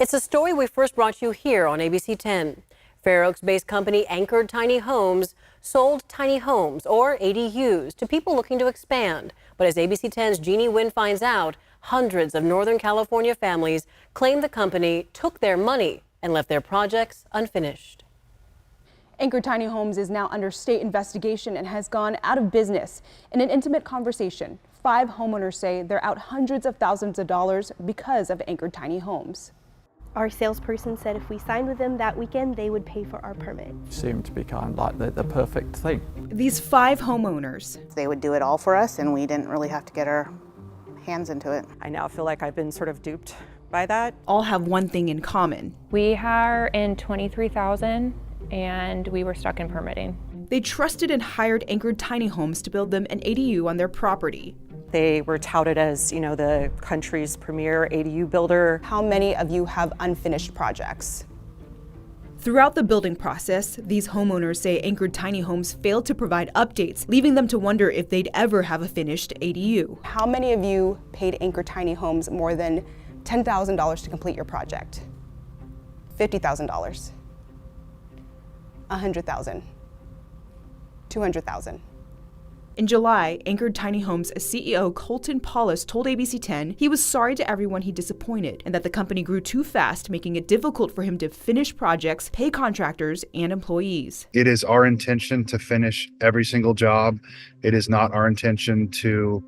It's a story we first brought you here on ABC 10. Fair Oaks-based company Anchored Tiny Homes sold tiny homes, or ADUs, to people looking to expand. But as ABC 10's Jeannie Wynn finds out, hundreds of Northern California families claim the company took their money and left their projects unfinished. Anchored Tiny Homes is now under state investigation and has gone out of business. In an intimate conversation, 5 homeowners say they're out hundreds of thousands of dollars because of Anchored Tiny Homes. Our salesperson said if we signed with them that weekend, they would pay for our permit. Seemed to be kind of like the perfect thing. These 5 homeowners. They would do it all for us, and we didn't really have to get our hands into it. I now feel like I've been sort of duped by that. All have one thing in common. We are in 23,000 and we were stuck in permitting. They trusted and hired Anchored Tiny Homes to build them an ADU on their property. They were touted as, the country's premier ADU builder. How many of you have unfinished projects? Throughout the building process, these homeowners say Anchored Tiny Homes failed to provide updates, leaving them to wonder if they'd ever have a finished ADU. How many of you paid Anchored Tiny Homes more than $10,000 to complete your project? $50,000. $100,000. $200,000. In July, Anchored Tiny Homes CEO Colton Paulus told ABC 10 he was sorry to everyone he disappointed and that the company grew too fast, making it difficult for him to finish projects, pay contractors, and employees. It is our intention to finish every single job. It is not our intention to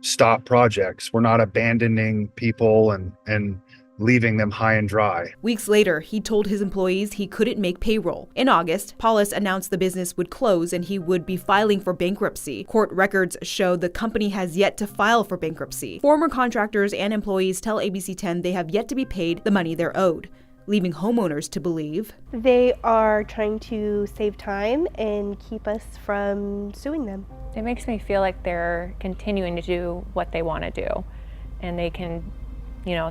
stop projects. We're not abandoning people and leaving them high and dry. Weeks later, he told his employees he couldn't make payroll. In August, Paulus announced the business would close and he would be filing for bankruptcy. Court records show the company has yet to file for bankruptcy. Former contractors and employees tell ABC 10 they have yet to be paid the money they're owed, leaving homeowners to believe They are trying to save time and keep us from suing them. It makes me feel like they're continuing to do what they want to do, and they can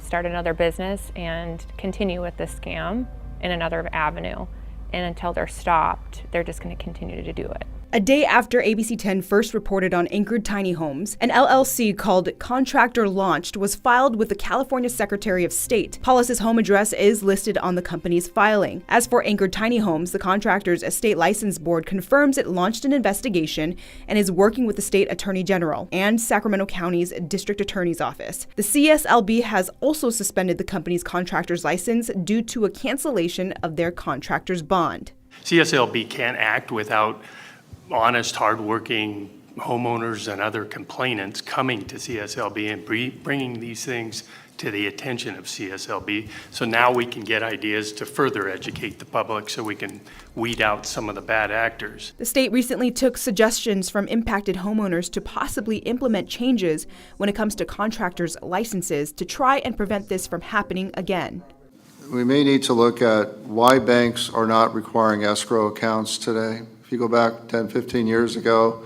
start another business and continue with this scam in another avenue. And until they're stopped, they're just going to continue to do it. A day after ABC 10 first reported on Anchored Tiny Homes, an LLC called Contractor Launched was filed with the California Secretary of State. Paulus's home address is listed on the company's filing. As for Anchored Tiny Homes, the contractor's state license board confirms it launched an investigation and is working with the state attorney general and Sacramento County's district attorney's office. The CSLB has also suspended the company's contractor's license due to a cancellation of their contractor's bond. CSLB can't act without honest, hardworking homeowners and other complainants coming to CSLB and bringing these things to the attention of CSLB. So now we can get ideas to further educate the public so we can weed out some of the bad actors. The state recently took suggestions from impacted homeowners to possibly implement changes when it comes to contractors' licenses to try and prevent this from happening again. We may need to look at why banks are not requiring escrow accounts today. If you go back 10, 15 years ago,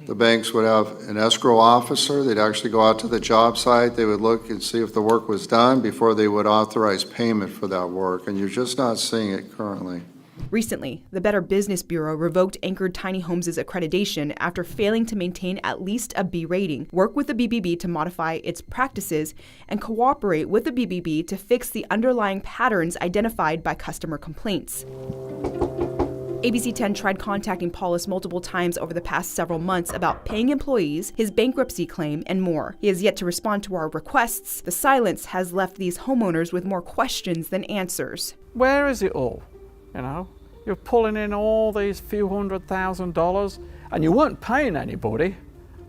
the banks would have an escrow officer. They'd actually go out to the job site. They would look and see if the work was done before they would authorize payment for that work. And you're just not seeing it currently. Recently, the Better Business Bureau revoked Anchored Tiny Homes' accreditation after failing to maintain at least a B rating, work with the BBB to modify its practices, and cooperate with the BBB to fix the underlying patterns identified by customer complaints. ABC 10 tried contacting Paulus multiple times over the past several months about paying employees, his bankruptcy claim, and more. He has yet to respond to our requests. The silence has left these homeowners with more questions than answers. Where is it all? You're pulling in all these few $100,000 and you weren't paying anybody.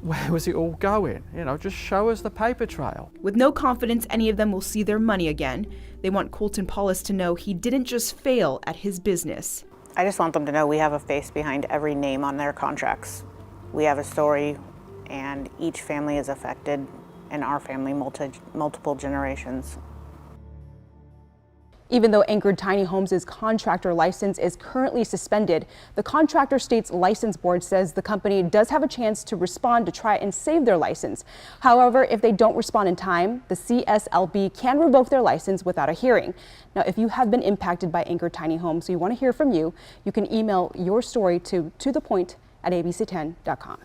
Where was it all going? Just show us the paper trail. With no confidence any of them will see their money again, they want Colton Paulus to know he didn't just fail at his business. I just want them to know we have a face behind every name on their contracts. We have a story, and each family is affected, and our family multiple generations. Even though Anchored Tiny Homes' contractor license is currently suspended, the contractor state's license board says the company does have a chance to respond to try and save their license. However, if they don't respond in time, the CSLB can revoke their license without a hearing. Now, if you have been impacted by Anchored Tiny Homes, so you want to hear from you, you can email your story to thepoint@abc10.com.